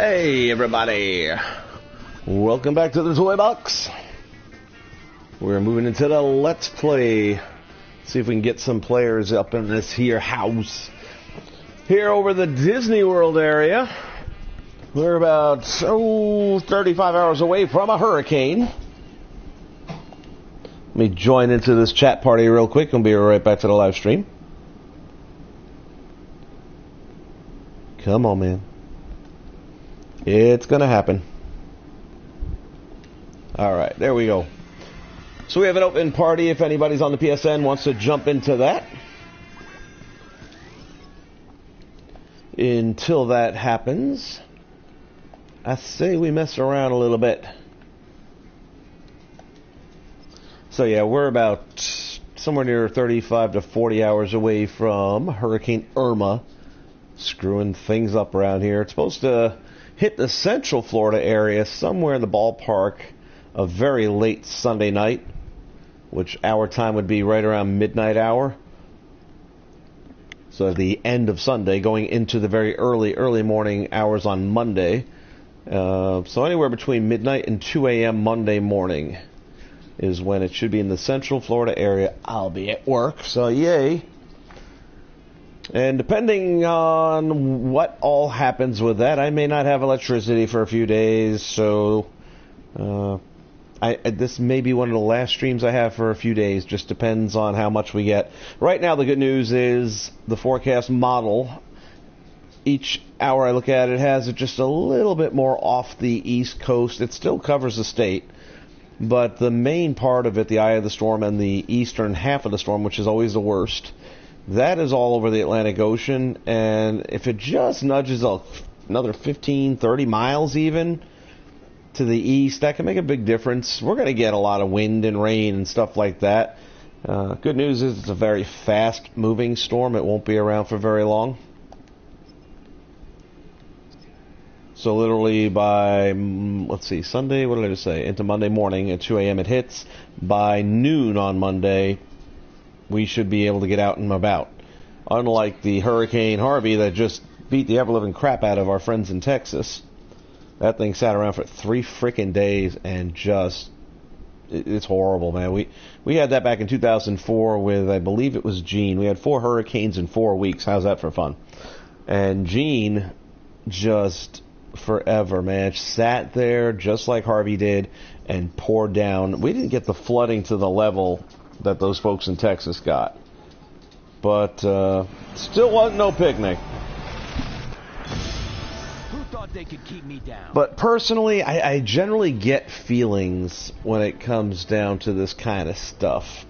Hey everybody, welcome back to the Toy Box. We're moving into the Let's Play. See if we can get some players up in this here house. Here over the Disney World area. We're about 35 hours away from a hurricane. Let me join into this chat party real quick and be right back to the live stream. Come on, man. It's gonna happen. Alright, there we go. So we have an open party if anybody's on the PSN wants to jump into that. Until that happens, I say we mess around a little bit. So yeah, we're about somewhere near 35 to 40 hours away from Hurricane Irma screwing things up around here. It's supposed to hit the Central Florida area somewhere in the ballpark of very late Sunday night, which our time would be right around midnight hour. So the end of Sunday, going into the very early morning hours on Monday. So anywhere between midnight and 2 a.m. Monday morning is when it should be in the Central Florida area. I'll be at work, so yay. And depending on what all happens with that, I may not have electricity for a few days, so this may be one of the last streams I have for a few days. Just depends on how much we get. Right now, the good news is the forecast model, each hour I look at it, has it just a little bit more off the East Coast. It still covers the state, but the main part of it, the eye of the storm and the eastern half of the storm, which is always the worst, that is all over the Atlantic Ocean, and if it just nudges another 15, 30 miles even to the east, that can make a big difference. We're going to get a lot of wind and rain and stuff like that. Good news is it's a very fast-moving storm. It won't be around for very long. So literally by, let's see, Sunday, what did I just say? Into Monday morning at 2 a.m. it hits. By noon on Monday, we should be able to get out and about. Unlike the Hurricane Harvey that just beat the ever-living crap out of our friends in Texas. That thing sat around for 3 freaking days and just, it's horrible, man. We had that back in 2004 with, I believe it was Gene. We had 4 hurricanes in 4 weeks. How's that for fun? And Gene just forever, man, sat there just like Harvey did and poured down. We didn't get the flooding to the level that those folks in Texas got, but still wasn't no picnic. Who thought they could keep me down? But personally, I generally get feelings when it comes down to this kind of stuff,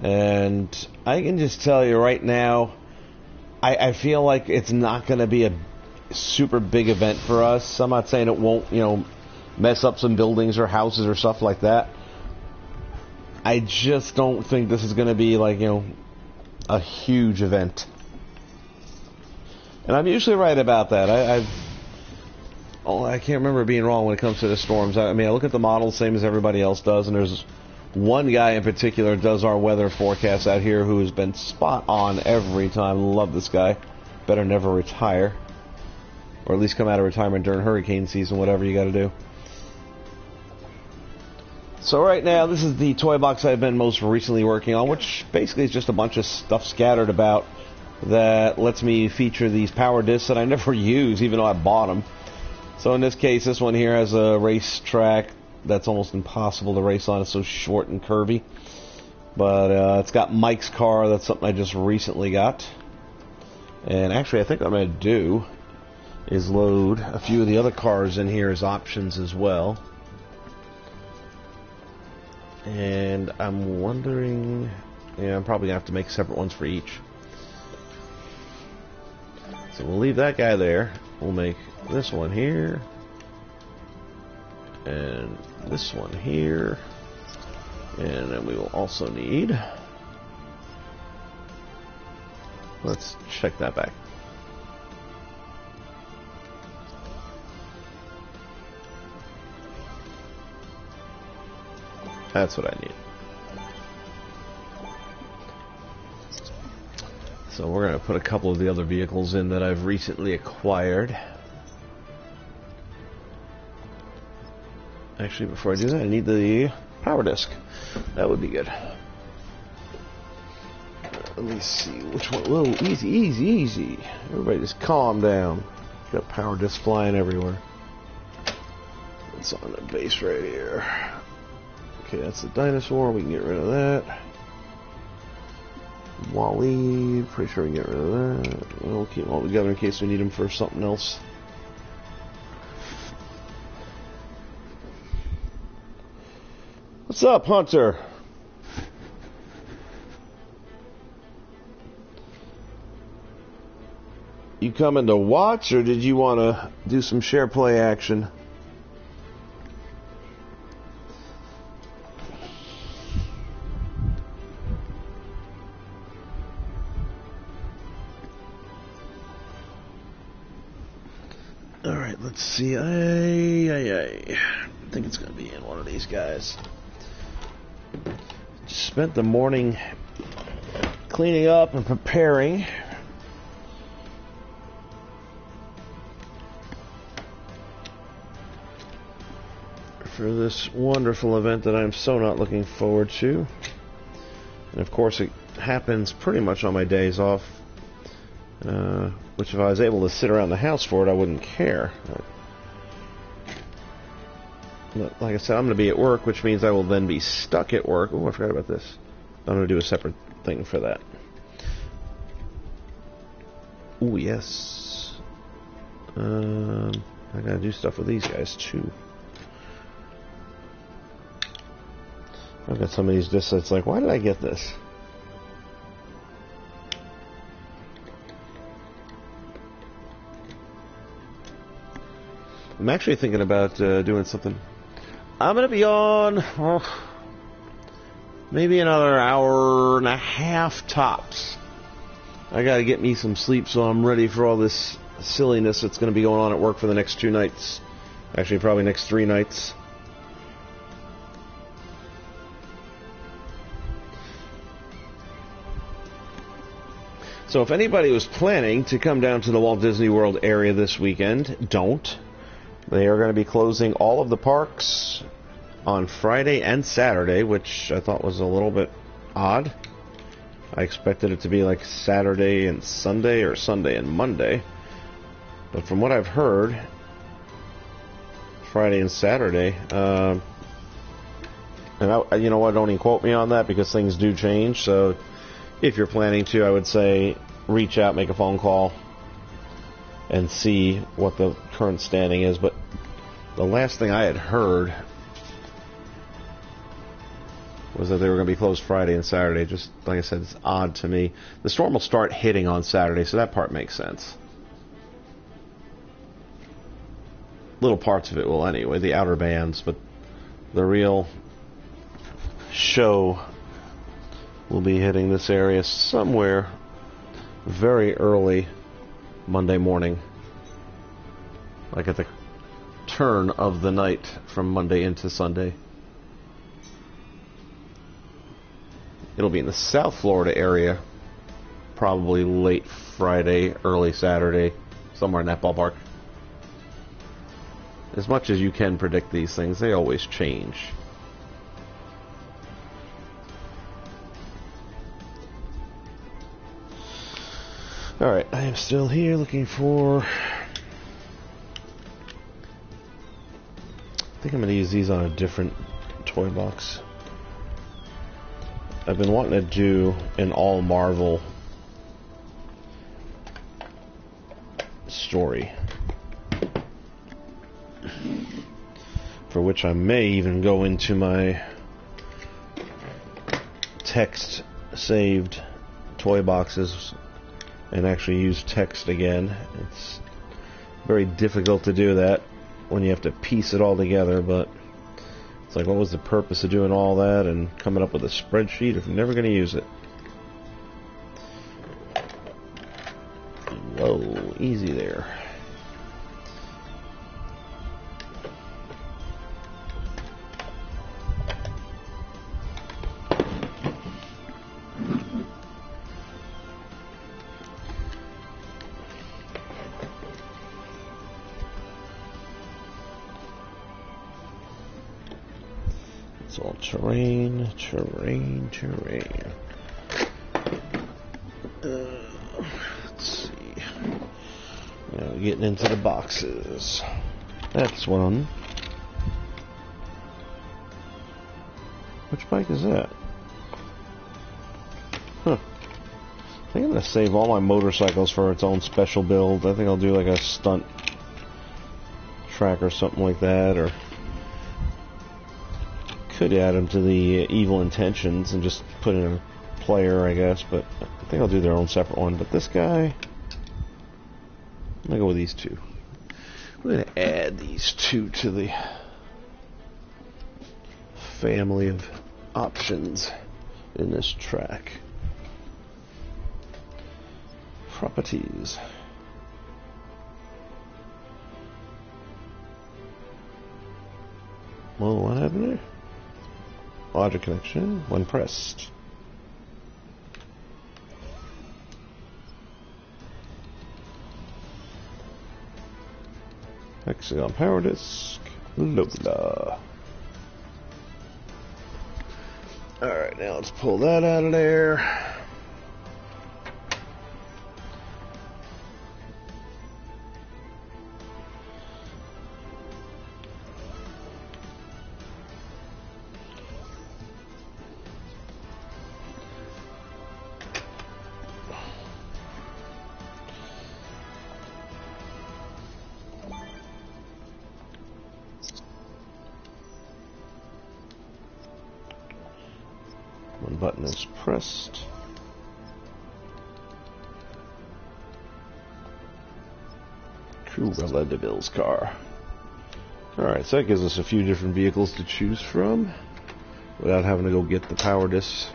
and I can just tell you right now, I feel like it's not going to be a super big event for us. I'm not saying it won't, mess up some buildings or houses or stuff like that. I just don't think this is going to be like, a huge event. And I'm usually right about that. I can't remember being wrong when it comes to the storms. I mean, I look at the models same as everybody else does, and there's one guy in particular does our weather forecast out here who has been spot on every time. Love this guy. Better never retire. Or at least come out of retirement during hurricane season, whatever you got to do. So right now, this is the toy box I've been most recently working on, which basically is just a bunch of stuff scattered about that lets me feature these power discs that I never use, even though I bought them. So in this case, this one here has a racetrack that's almost impossible to race on. It's so short and curvy. But it's got Mike's car. That's something I just recently got. And actually, I think what I'm going to do is load a few of the other cars in here as options as well. And I'm wondering, I'm probably going to have to make separate ones for each. So we'll leave that guy there. We'll make this one here. And this one here. And then we will also need, let's check that back. That's what I need. So we're going to put a couple of the other vehicles in that I've recently acquired. Actually, before I do that, I need the power disc. That would be good. Let me see which one. Whoa, easy, easy, easy. Everybody just calm down. Got power disc flying everywhere. It's on the base right here. Okay, that's the dinosaur. We can get rid of that. Wally, pretty sure we can get rid of that. We'll keep them all together in case we need them for something else. What's up, Hunter? You coming to watch, or did you want to do some share play action? All right, let's see. I think it's going to be in one of these guys. Just spent the morning cleaning up and preparing for this wonderful event that I'm so not looking forward to. And of course it happens pretty much on my days off, which if I was able to sit around the house for it, I wouldn't care. But like I said, I'm going to be at work, which means I will then be stuck at work. Oh, I forgot about this. I'm going to do a separate thing for that. Oh, yes. I got to do stuff with these guys, too. I've got some of these discs that's like, why did I get this? I'm actually thinking about doing something. I'm going to be on maybe another hour and a half tops. I got to get me some sleep so I'm ready for all this silliness that's going to be going on at work for the next 2 nights. Actually, probably next 3 nights. So if anybody was planning to come down to the Walt Disney World area this weekend, don't. They are going to be closing all of the parks on Friday and Saturday, which I thought was a little bit odd. I expected it to be like Saturday and Sunday or Sunday and Monday. But from what I've heard, Friday and Saturday. And you know what, don't even quote me on that because things do change. So if you're planning to, I would say reach out, make a phone call, and see what the current standing is. But the last thing I had heard was that they were going to be closed Friday and Saturday. Just like I said, it's odd to me. The storm will start hitting on Saturday, so that part makes sense. Little parts of it will anyway, the outer bands, but the real show will be hitting this area somewhere very early Monday morning, like at the turn of the night from Monday into Sunday. It'll be in the South Florida area, probably late Friday, early Saturday, somewhere in that ballpark. As much as you can predict these things, they always change. Alright, I am still here looking for... I think I'm going to use these on a different toy box. I've been wanting to do an all Marvel story, for which I may even go into my text saved toy boxes and actually use text again. It's very difficult to do that when you have to piece it all together, but it's like, what was the purpose of doing all that and coming up with a spreadsheet if you're never going to use it? Whoa, easy there. It's all terrain. Let's see. Now getting into the boxes. That's one. Which bike is that? Huh. I think I'm going to save all my motorcycles for its own special build. I think I'll do like a stunt track or something like that, or could add them to the Evil Intentions and just put in a player, I guess, but I think I'll do their own separate one. But this guy, I'm going to go with these two. I'm going to add these two to the family of options in this track. Properties. Well, what happened there? Logic connection when pressed. Hexagon power disc. Lola. Alright, now let's pull that out of there. One button is pressed. Cruella de Vil's car. Alright, so that gives us a few different vehicles to choose from without having to go get the power discs.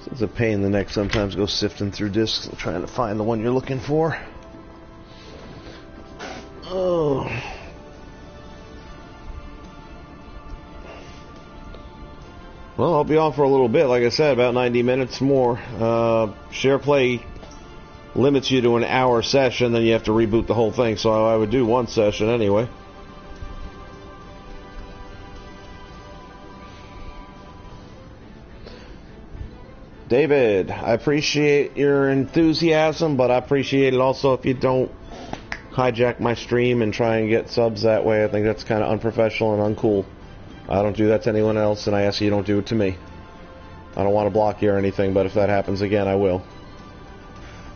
So it's a pain in the neck sometimes go sifting through discs and trying to find the one you're looking for. Oh. Well, I'll be on for a little bit. Like I said, about 90 minutes more. SharePlay limits you to an hour session, then you have to reboot the whole thing. So I would do one session anyway. David, I appreciate your enthusiasm, but I appreciate it also if you don't hijack my stream and try and get subs that way. I think that's kind of unprofessional and uncool. I don't do that to anyone else, and I ask you don't do it to me. I don't want to block you or anything, but if that happens again, I will.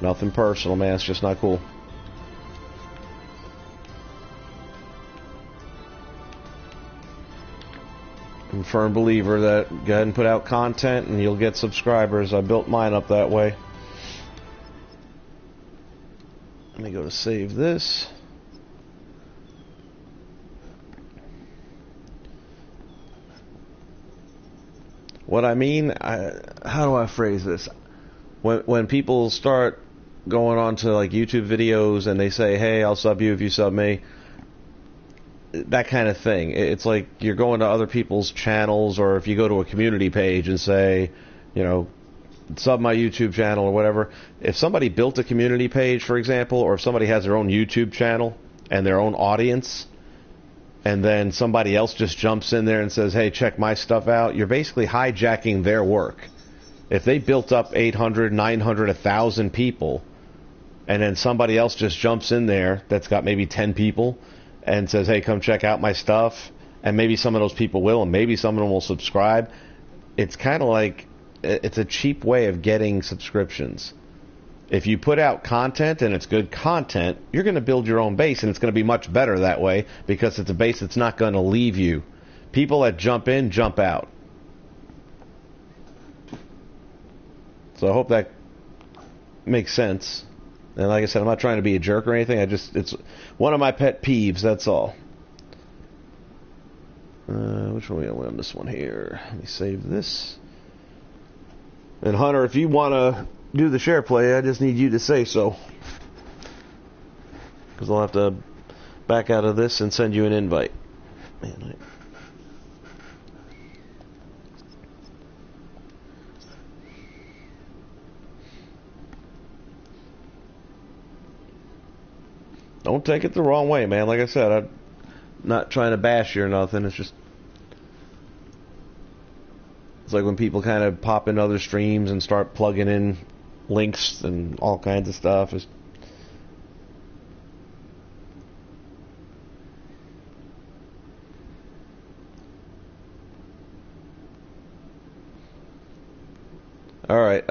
Nothing personal, man. It's just not cool. I'm a firm believer that go ahead and put out content, and you'll get subscribers. I built mine up that way. Let me go to save this. What I mean, how do I phrase this? When people start going on to like YouTube videos and they say, hey, I'll sub you if you sub me, that kind of thing. It's like you're going to other people's channels, or if you go to a community page and say, you know, sub my YouTube channel or whatever. If somebody built a community page, for example, or if somebody has their own YouTube channel and their own audience, and then somebody else just jumps in there and says, hey, check my stuff out, you're basically hijacking their work. If they built up 800, 900, 1,000 people, and then somebody else just jumps in there that's got maybe 10 people and says, hey, come check out my stuff, and maybe some of those people will, and maybe some of them will subscribe, it's kind of like, it's a cheap way of getting subscriptions. If you put out content and it's good content, you're going to build your own base, and it's going to be much better that way because it's a base that's not going to leave you. People that jump in, jump out. So I hope that makes sense. And like I said, I'm not trying to be a jerk or anything. It's one of my pet peeves, that's all. Which one are we on this one here? Let me save this. And Hunter, if you want to do the share play, I just need you to say so. Because I'll have to back out of this and send you an invite. Man, don't take it the wrong way, man. Like I said, I'm not trying to bash you or nothing. It's just It's like when people kind of pop in other streams and start plugging in links and all kinds of stuff. Alright,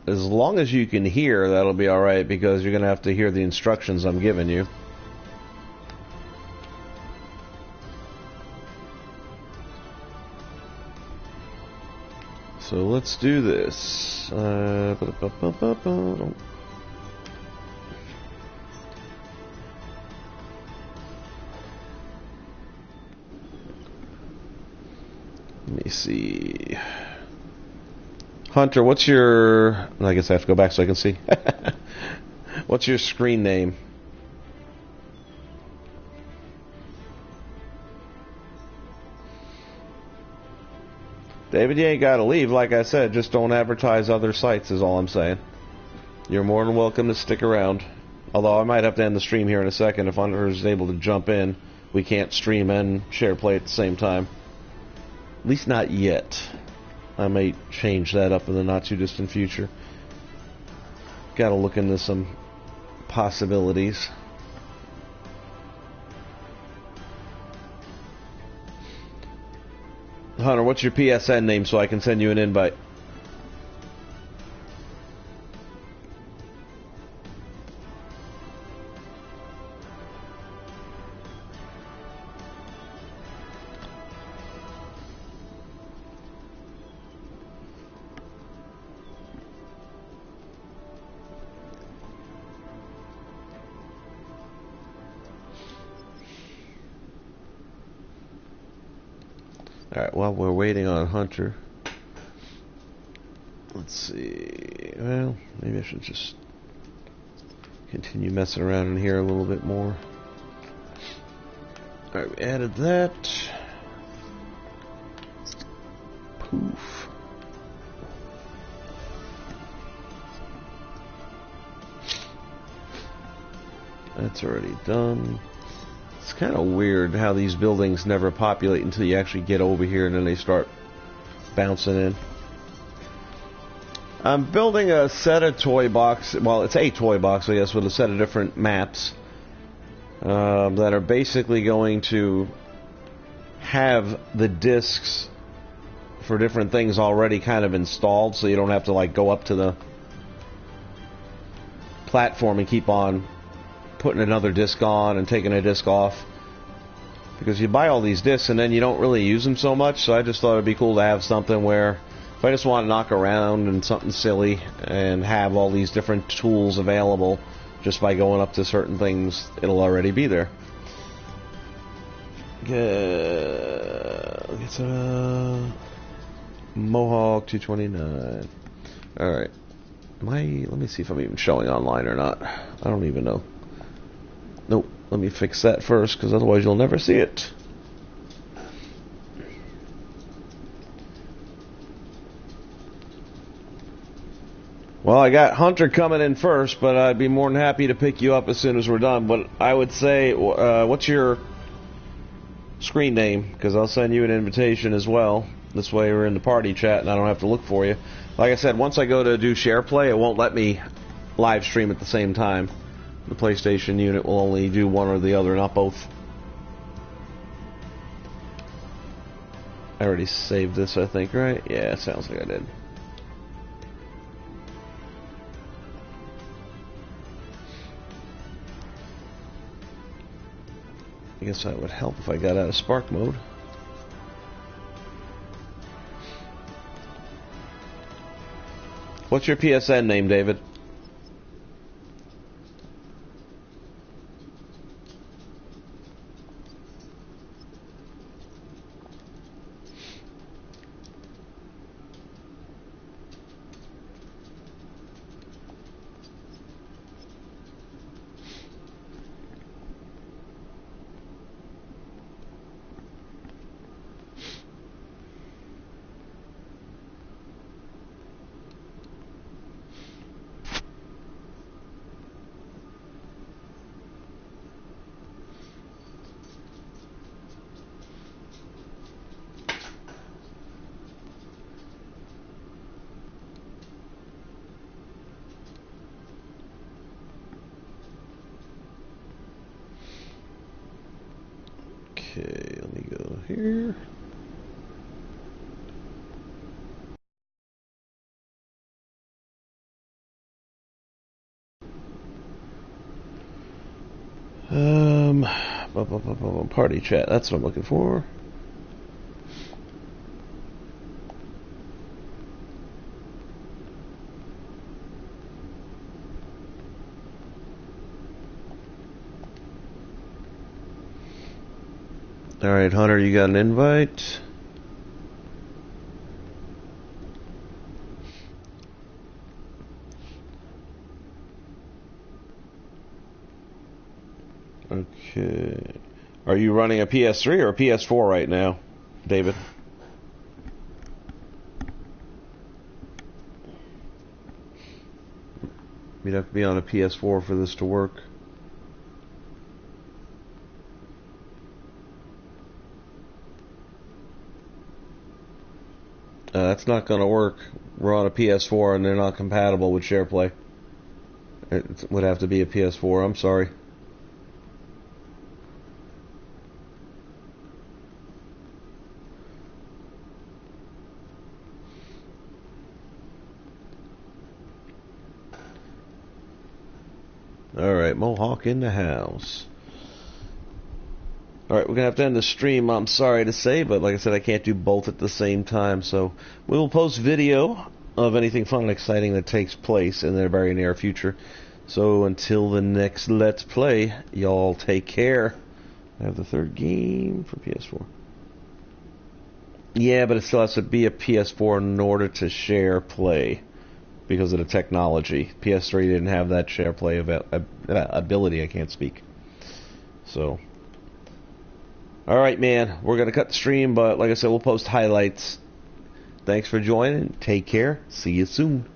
as long as you can hear, that'll be alright, because you're going to have to hear the instructions I'm giving you. So let's do this. Let me see. Hunter, what's your... I guess I have to go back so I can see. What's your screen name? David, you ain't got to leave. Like I said, just don't advertise other sites is all I'm saying. You're more than welcome to stick around. Although I might have to end the stream here in a second. If Hunter is able to jump in, we can't stream and share play at the same time. At least not yet. I may change that up in the not too distant future. Gotta look into some possibilities. Hunter, what's your PSN name so I can send you an invite? Alright, while we're waiting on Hunter, let's see. Well, maybe I should just continue messing around in here a little bit more. Alright, we added that. Poof. That's already done. It's kind of weird how these buildings never populate until you actually get over here and then they start bouncing in. I'm building a set of toy box. Well, it's a toy box, I guess, with a set of different maps that are basically going to have the discs for different things already kind of installed, so you don't have to like go up to the platform and keep on putting another disc on and taking a disc off, because you buy all these discs and then you don't really use them so much. So I just thought it'd be cool to have something where if I just want to knock around and something silly and have all these different tools available just by going up to certain things, it'll already be there. It's a Mohawk 229. Alright. Let me see if I'm even showing online or not. I don't even know. Nope, let me fix that first, because otherwise you'll never see it. Well, I got Hunter coming in first, but I'd be more than happy to pick you up as soon as we're done. But I would say, what's your screen name? Because I'll send you an invitation as well. This way we're in the party chat and I don't have to look for you. Like I said, once I go to do share play, it won't let me live stream at the same time. The PlayStation unit will only do one or the other, not both. I already saved this, I think, right? Yeah, it sounds like I did. I guess that would help if I got out of Spark mode. What's your PSN name, David? Okay, let me go here. Party chat. That's what I'm looking for. All right, Hunter, you got an invite? Okay. Are you running a PS3 or a PS4 right now, David? You'd have to be on a PS4 for this to work. That's not going to work. We're on a PS4 and they're not compatible with SharePlay. It would have to be a PS4. I'm sorry. Alright, Mohawk in the house. Alright, we're going to have to end the stream, I'm sorry to say, but like I said, I can't do both at the same time, so we will post video of anything fun and exciting that takes place in the very near future. So until the next Let's Play, y'all take care. I have the third game for PS4. Yeah, but it still has to be a PS4 in order to share play because of the technology. PS3 didn't have that share play ability. I can't speak. So... Alright, man, we're going to cut the stream, but like I said, we'll post highlights. Thanks for joining. Take care. See you soon.